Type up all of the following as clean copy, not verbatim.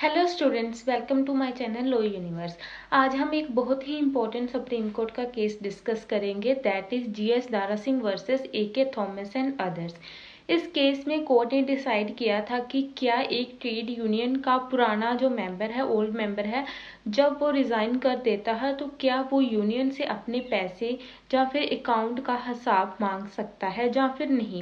Hello students, welcome to my channel law universe. आज हम एक बहुत ही इम्पोर्टेंट सुप्रीम कोर्ट का केस डिस्कस करेंगे, that is GS Dara Singh versus AK Thomas and others. इस केस में कोर्ट ने डिसाइड किया था कि क्या एक ट्रेड यूनियन का पुराना जो मेंबर है, ओल्ड मेंबर है, जब वो रिज़ाइन कर देता है तो क्या वो यूनियन से अपने पैसे या फिर अकाउंट का हिसाब मांग सकता है या फिर नहीं।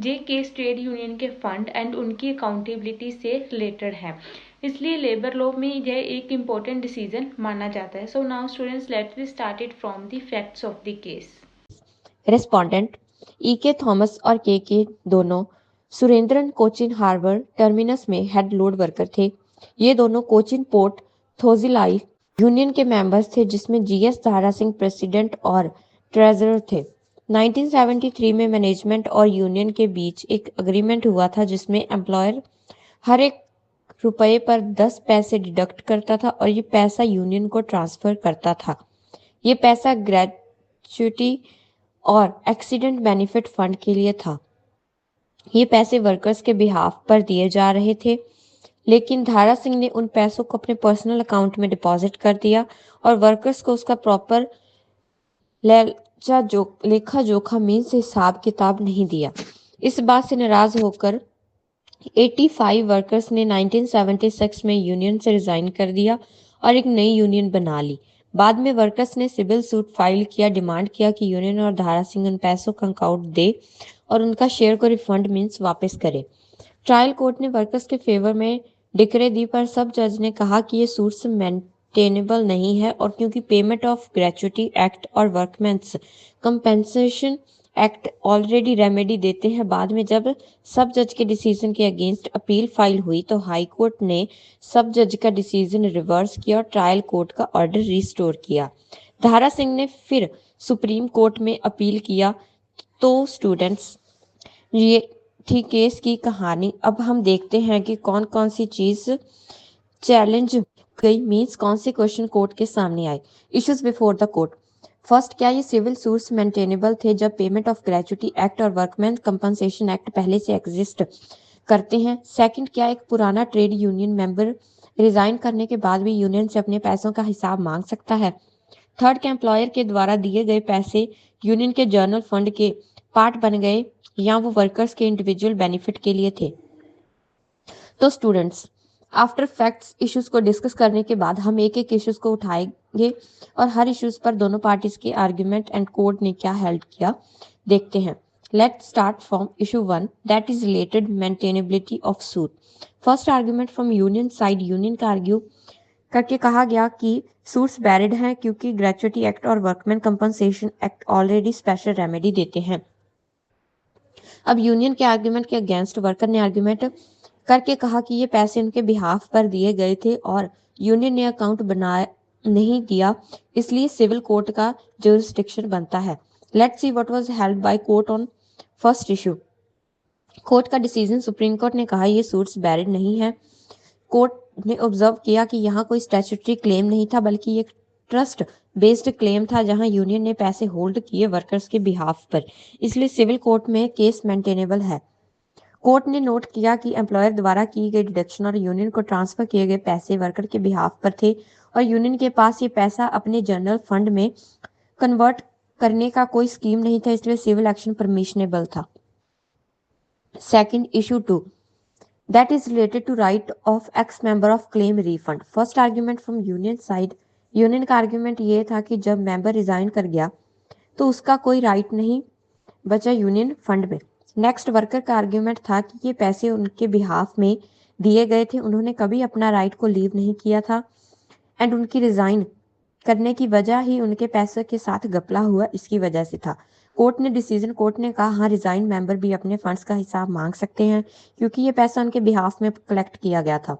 ये केस ट्रेड यूनियन के फंड एंड उनकी अकाउंटेबिलिटी से रिलेटेड है, इसलिए लेबर लॉ में यह एक इम्पोर्टेंट डिसीजन माना जाता है। So now students, let's start it from the facts of the case. Respondent के थॉमस और के दोनों सुरेंद्रन कोचिन हार्बर टर्मिनस में हेड लोड वर्कर थे। ये दोनों कोचिन पोर्ट थोजिलाई यूनियन के मेंबर्स थे, जिसमें जीएस दारा सिंह प्रेसिडेंट और ट्रेजरर थे। 1973 में मैनेजमेंट और यूनियन के बीच एक एग्रीमेंट हुआ था, जिसमें एम्प्लॉयर हर एक रुपये पर 10 पैसे डिडक्ट करता था और ये पैसा यूनियन को ट्रांसफर करता था। ये पैसा ग्रेच्युटी और एक्सीडेंट बेनिफिट फंड के लिए था। ये पैसे वर्कर्स के बिहाफ पर दिए जा रहे थे, लेकिन धारा सिंह ने उन पैसों को अपने पर्सनल अकाउंट में डिपॉजिट कर दिया और वर्कर्स को उसका प्रॉपर लेखा जोखा मीन्स हिसाब किताब नहीं दिया। इस बात से नाराज होकर 85 वर्कर्स ने 1976 में यूनियन से रिजाइन कर दिया और एक नई यूनियन बना ली। बाद में वर्कर्स ने सिविल सूट फाइल किया, डिमांड किया कि यूनियन और धारा सिंह उन पैसों का अकाउंट दे और उनका शेयर को रिफंड मीन्स वापस करे। ट्रायल कोर्ट ने वर्कर्स के फेवर में डिक्रे दी, पर सब जज ने कहा कि ये सूट्स मेंटेनेबल नहीं है, और क्योंकि पेमेंट ऑफ ग्रेच्युटी एक्ट और workmen's compensation act already remedy देते हैं। बाद में जब सब जज के डिसीजन के अगेंस्ट अपील फाइल हुई तो हाई कोर्ट ने सब जज का डिसीजन रिवर्स किया और ट्रायल कोर्ट का ऑर्डर रिस्टोर किया। धारा सिंह ने फिर सुप्रीम कोर्ट में अपील किया। तो स्टूडेंट्स, ये थी केस की कहानी। अब हम देखते हैं कि कौन कौन सी चीज चैलेंज गई, मीन्स कौन से क्वेश्चन कोर्ट के सामने आए। Issues before the court. First, क्या ये सिविल सूट्स मेंटेनेबल थे जब पेमेंट ऑफ ग्रेच्युटी एक्ट और वर्कमैन कंपनसेशन एक्ट पहले से एग्जिस्ट करते हैं। सेकंड, क्या एक पुराना ट्रेड यूनियन मेंबर रिजाइन करने के बाद भी यूनियन से अपने पैसों का हिसाब मांग सकता है। थर्ड, क्या एम्प्लॉयर के द्वारा दिए गए पैसे यूनियन के जर्नल फंड के पार्ट बन गए या वो वर्कर्स के इंडिविजुअल बेनिफिट के लिए थे। तो स्टूडेंट्स, आफ्टर फैक्ट्स इश्यूज को डिस्कस करने के बाद हम एक एक इश्यूज को उठाएंगे और हर इश्यूज पर दोनों पार्टीज के आर्ग्यूमेंट एंड कोर्ट ने क्या हेल्ड किया देखते हैं। Let's start from issue 1, that is related maintainability of suit. First argument from union side. Union का आर्ग्यू करके कहा गया कि सूट्स वैलिड हैं क्योंकि ग्रेच्युटी एक्ट और workman compensation act already special remedy देते हैं। अब यूनियन के आर्ग्यूमेंट के अगेंस्ट वर्कर ने आर्ग्यूमेंट करके कहा कि ये पैसे उनके बिहाफ पर दिए गए थे और यूनियन ने अकाउंट बना नहीं दिया, इसलिए सिविल कोर्ट का जुरिस्डिक्शन बनता है। Let's see what was held by court on first issue. Court का डिसीजन। सुप्रीम कोर्ट ने कहा ये सूट्स वैलिड नहीं है। कोर्ट ने ऑब्जर्व किया कि यहाँ कोई स्टैट्यूटरी क्लेम नहीं था, बल्कि एक ट्रस्ट बेस्ड क्लेम था जहां यूनियन ने पैसे होल्ड किए वर्कर्स के बिहाफ पर, इसलिए सिविल कोर्ट में केस मेंटेनेबल है। कोर्ट ने नोट किया कि एम्प्लॉयर द्वारा की गई डिडक्शन और यूनियन को ट्रांसफर किए गए पैसे वर्कर के बिहाफ पर थे और यूनियन के पास ये पैसा अपने जनरल फंड में कन्वर्ट करने का कोई स्कीम नहीं था, इसलिए सिविल एक्शन परमिशनेबल था। Second, issue 2, that is related to right of ex member of claim refund. First argument from union side. Union का आर्ग्यूमेंट ये था कि जब मेंबर रिजाइन कर गया तो उसका कोई राइट नहीं बचा यूनियन फंड में। नेक्स्ट, वर्कर का आर्ग्यूमेंट था कि ये पैसे उनके बिहाफ में दिए गए थे, उन्होंने कभी अपना राइट को लीव नहीं किया था एंड उनकी रिजाइन करने की वजह ही उनके पैसों के साथ घपला हुआ इसकी वजह से था। कोर्ट ने कहा हाँ, रिजाइन मेंबर भी अपने फंड्स का हिसाब मांग सकते हैं क्योंकि ये पैसा उनके बिहाफ में कलेक्ट किया गया था,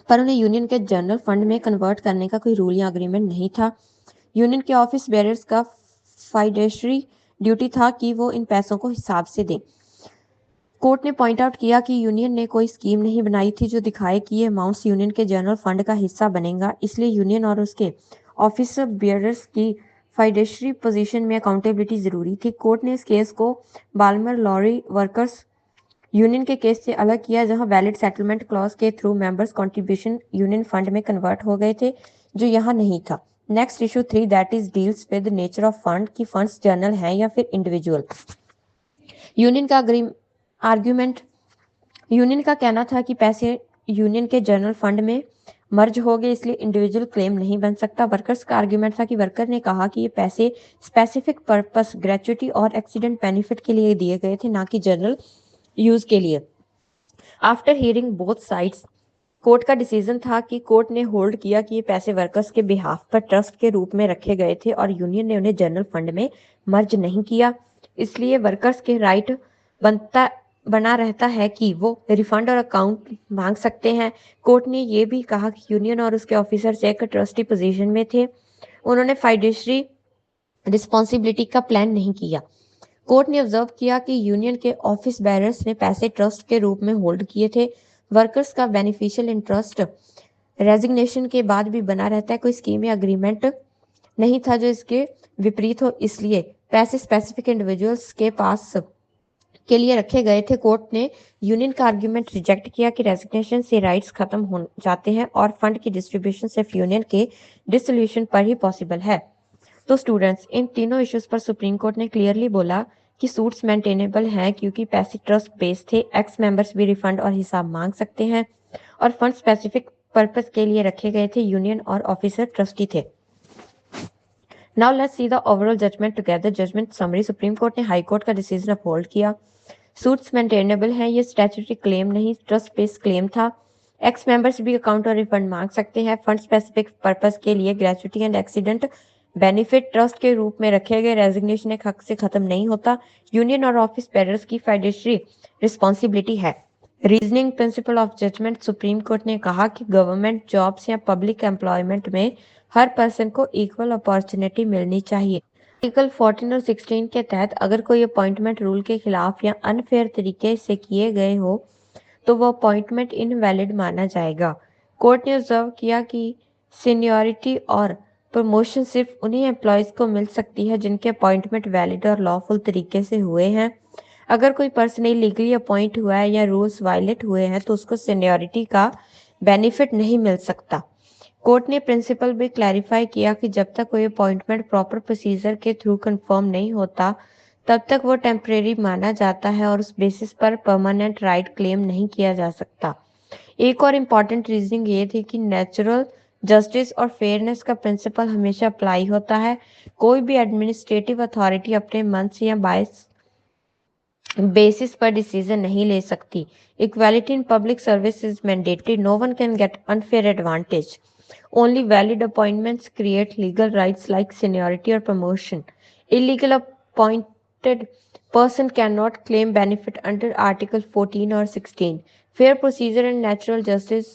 पर उन्हें यूनियन के जनरल फंड में कन्वर्ट करने का कोई रूल या अग्रीमेंट नहीं था। यूनियन के ऑफिस बेयरर्स का फाइडेंशियरी ड्यूटी था कि वो इन पैसों को हिसाब से दें। कोर्ट ने पॉइंट आउट किया कि यूनियन ने कोई स्कीम नहीं बनाई थी जो दिखाए कि ये अमाउंट्स यूनियन के जनरल फंड का हिस्सा बनेगा, इसलिए यूनियन और उसके ऑफिस बियरर्स की फाइडेंशियरी पोजीशन में अकाउंटेबिलिटी जरूरी थी। कोर्ट ने इस केस को बाल्मर लॉरी वर्कर्स यूनियन के केस से अलग किया, जहां वैलिड सेटलमेंट क्लॉज के through members contribution union fund में कन्वर्ट हो गए थे, जो यहाँ नहीं था। Next issue 3 that is deals with nature of fund, कि फंड्स जर्नल हैं या फिर इंडिविजुअल। यूनियन का आर्ग्यूमेंट यूनियन का कहना था कि पैसे यूनियन के जर्नल फंड में मर्ज हो गए, इसलिए इंडिविजुअल क्लेम नहीं बन सकता। वर्कर्स का आर्ग्यूमेंट था कि वर्कर ने कहा कि ये पैसे स्पेसिफिक पर्पस, ग्रेचुइटी और एक्सीडेंट बेनिफिट के लिए दिए गए थे, ना कि जनरल यूज के लिए। After hearing both sides, court का डिसीजन था कि कोर्ट ने होल्ड किया कि ये पैसे वर्कर्स के बिहाफ पर ट्रस्ट के रूप में रखे गए थे और यूनियन ने उन्हें जनरल फंड में मर्ज नहीं किया, इसलिए वर्कर्स के राइट बना रहता है कि वो रिफंड और अकाउंट मांग सकते हैं। कोर्ट ने ये भी कहा कि यूनियन और उसके ऑफिसर्स एक ट्रस्टी पोजीशन में थे, उन्होंने फाइडेंशियरी रिस्पॉन्सिबिलिटी का प्लान नहीं किया। कोर्ट ने ऑब्जर्व किया कि यूनियन के ऑफिस बैरर्स ने पैसे ट्रस्ट के रूप में होल्ड किए थे। वर्कर्स का बेनिफिशियल इंटरेस्ट रेजिग्नेशन के बाद भी बना रहता है, कोई स्कीम या अग्रीमेंट नहीं था जो इसके विपरीत हो, इसलिए पैसे स्पेसिफिक इंडिविजुअल्स के पास के लिए रखे गए थे। कोर्ट ने यूनियन का आर्ग्यूमेंट रिजेक्ट किया कि रेजिग्नेशन से राइट्स खत्म हो जाते हैं और फंड की डिस्ट्रीब्यूशन सिर्फ यूनियन के डिसोल्यूशन पर ही पॉसिबल है। तो स्टूडेंट्स, इन तीनों इश्यूज पर सुप्रीम कोर्ट ने क्लियरली बोला कि सूट्स मेंटेनेबल हैं क्योंकि पैसे ट्रस्ट बेस्ड थे, एक्स मेंबर्स भी रिफंड और हिसाब मांग सकते हैं और फंड स्पेसिफिक पर्पस के लिए रखे गए थे, यूनियन और ऑफिसर ट्रस्टी थे। Now let's see the overall judgment together. Judgment summary, supreme court ने हाई कोर्ट का डिसीजन अपहोल्ड किया। सूट्स मेंटेनेबल हैं, ये स्टैट्यूटरी क्लेम नहीं, ट्रस्ट बेस्ड क्लेम था। एक्स मेंबर्स भी अकाउंट और रिफंड मांग सकते हैं। फंड स्पेसिफिक पर्पस के लिए gratuity and accident benefit trust के रूप में रखे गए, रेजिग्नेशन एक हक से खत्म नहीं होता। यूनियन और ऑफिस बेरर्स की फाइडेंशियरी रिस्पॉन्सिबिलिटी है। Reasoning principle of judgment, supreme court ने कहा कि गवर्नमेंट जॉब्स या पब्लिक एम्प्लॉयमेंट में हर पर्सन को इक्वल अपॉर्चुनिटी मिलनी चाहिए। आर्टिकल 14 और 16 के तहत अगर कोई अपॉइंटमेंट रूल के खिलाफ या अनफेयर तरीके से किए गए हो तो वो अपॉइंटमेंट इनवैलिड माना जाएगा। कोर्ट ने ऑब्जर्व किया कि सीनियरिटी और प्रमोशन सिर्फ उन्हीं एम्प्लॉयज को मिल सकती है जिनके अपॉइंटमेंट वैलिड और लॉफुल तरीके से हुए हैं। अगर कोई पर्सन इलीगली अपॉइंट हुआ है या रूल्स वायलेट हुए हैं तो उसको सीनियरिटी का बेनिफिट नहीं मिल सकता। कोर्ट ने प्रिंसिपल भी क्लैरिफाई किया कि जब तक कोई अपॉइंटमेंट प्रॉपर प्रोसीजर के थ्रू कंफर्म नहीं होता तब तक वो टेम्परेरी माना जाता है और उस बेसिस पर परमानेंट राइट क्लेम नहीं किया जा सकता। एक और इम्पॉर्टेंट रीजनिंग ये थी कि नेचुरल जस्टिस और फेयरनेस का प्रिंसिपल हमेशा अप्लाई होता है। कोई भी एडमिनिस्ट्रेटिव अथॉरिटी अपने मन से या बायस बेसिस पर डिसीजन नहीं ले सकती। Equality in public service is mandatory, no one can get unfair advantage. Only valid appointments create legal rights like seniority or promotion. Illegal appointed person cannot claim benefit under Article 14 or 16. Fair procedure and natural justice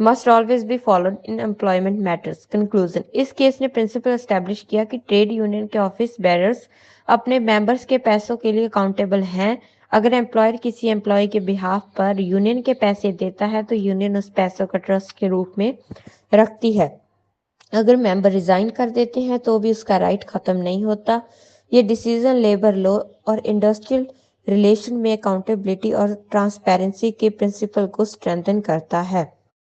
must always be followed in employment matters. Conclusion, इस case ने principal establish किया कि trade union के office bearers अपने members के पैसों के लिए अकाउंटेबल हैं। अगर एम्प्लॉयर किसी एम्प्लॉय के बिहाफ पर यूनियन के पैसे देता है तो यूनियन उस पैसों का ट्रस्ट के रूप में रखती है। अगर मेंबर रिजाइन कर देते हैं तो भी उसका राइट खत्म नहीं होता। ये डिसीजन लेबर लॉ और इंडस्ट्रियल रिलेशन में अकाउंटेबिलिटी और ट्रांसपेरेंसी के प्रिंसिपल को स्ट्रेंथन करता है।